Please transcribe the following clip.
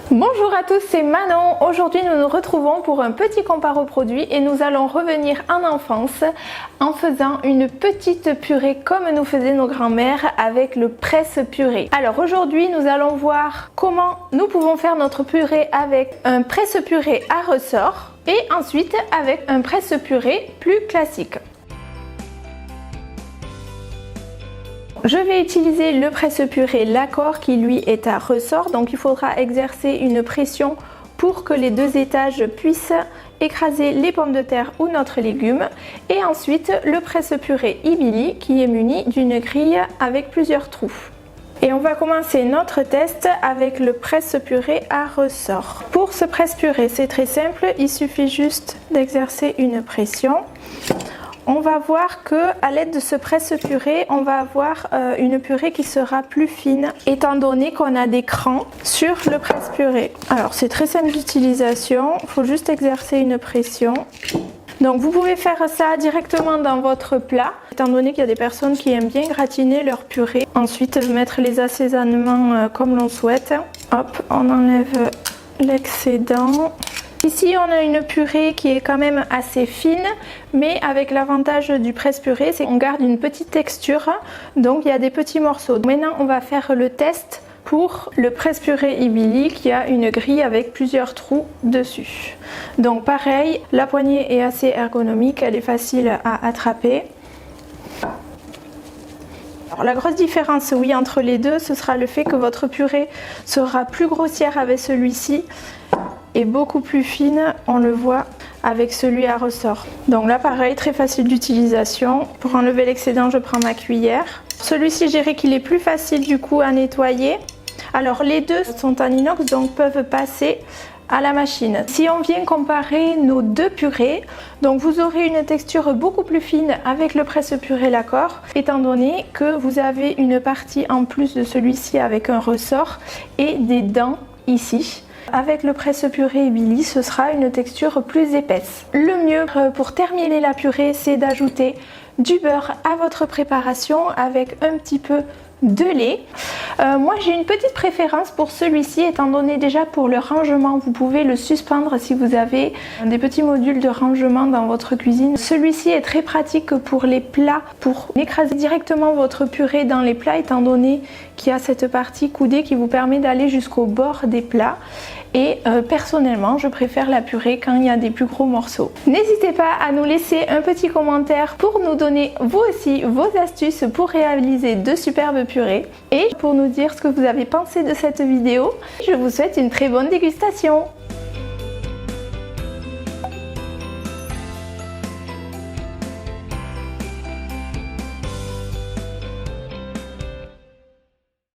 Bonjour à tous, c'est Manon. Aujourd'hui nous nous retrouvons pour un petit comparo produit et nous allons revenir en enfance en faisant une petite purée comme nous faisaient nos grands-mères avec le presse-purée. Alors aujourd'hui nous allons voir comment nous pouvons faire notre purée avec un presse-purée à ressort et ensuite avec un presse-purée plus classique. Je vais utiliser le presse-purée Lacor qui lui est à ressort, donc il faudra exercer une pression pour que les deux étages puissent écraser les pommes de terre ou notre légume. Et ensuite le presse-purée Ibili qui est muni d'une grille avec plusieurs trous. Et on va commencer notre test avec le presse-purée à ressort. Pour ce presse-purée, c'est très simple, il suffit juste d'exercer une pression. On va voir que à l'aide de ce presse-purée, on va avoir une purée qui sera plus fine étant donné qu'on a des crans sur le presse-purée. Alors c'est très simple d'utilisation, il faut juste exercer une pression. Donc vous pouvez faire ça directement dans votre plat, étant donné qu'il y a des personnes qui aiment bien gratiner leur purée. Ensuite mettre les assaisonnements comme l'on souhaite. Hop, on enlève l'excédent. Ici on a une purée qui est quand même assez fine, mais avec l'avantage du presse-purée, c'est qu'on garde une petite texture, donc il y a des petits morceaux. Maintenant on va faire le test pour le presse-purée Ibili qui a une grille avec plusieurs trous dessus. Donc pareil, la poignée est assez ergonomique, elle est facile à attraper. Alors, la grosse différence oui entre les deux, ce sera le fait que votre purée sera plus grossière avec celui-ci et beaucoup plus fine, on le voit avec celui à ressort. Donc là pareil, très facile d'utilisation. Pour enlever l'excédent, je prends ma cuillère. Celui-ci, je dirais qu'il est plus facile du coup à nettoyer. Alors les deux sont en inox, donc peuvent passer à la machine. Si on vient comparer nos deux purées, donc vous aurez une texture beaucoup plus fine avec le presse-purée Lacor, étant donné que vous avez une partie en plus de celui-ci avec un ressort et des dents ici. Avec le presse-purée Ibili, ce sera une texture plus épaisse. Le mieux pour terminer la purée, c'est d'ajouter du beurre à votre préparation avec un petit peu de lait. Moi j'ai une petite préférence pour celui-ci, étant donné déjà pour le rangement, vous pouvez le suspendre si vous avez des petits modules de rangement dans votre cuisine. Celui-ci est très pratique pour les plats, pour écraser directement votre purée dans les plats, étant donné qu'il y a cette partie coudée qui vous permet d'aller jusqu'au bord des plats. Et personnellement, je préfère la purée quand il y a des plus gros morceaux. N'hésitez pas à nous laisser un petit commentaire pour nous donner vous aussi vos astuces pour réaliser de superbes purées et pour nous dire ce que vous avez pensé de cette vidéo. Je vous souhaite une très bonne dégustation.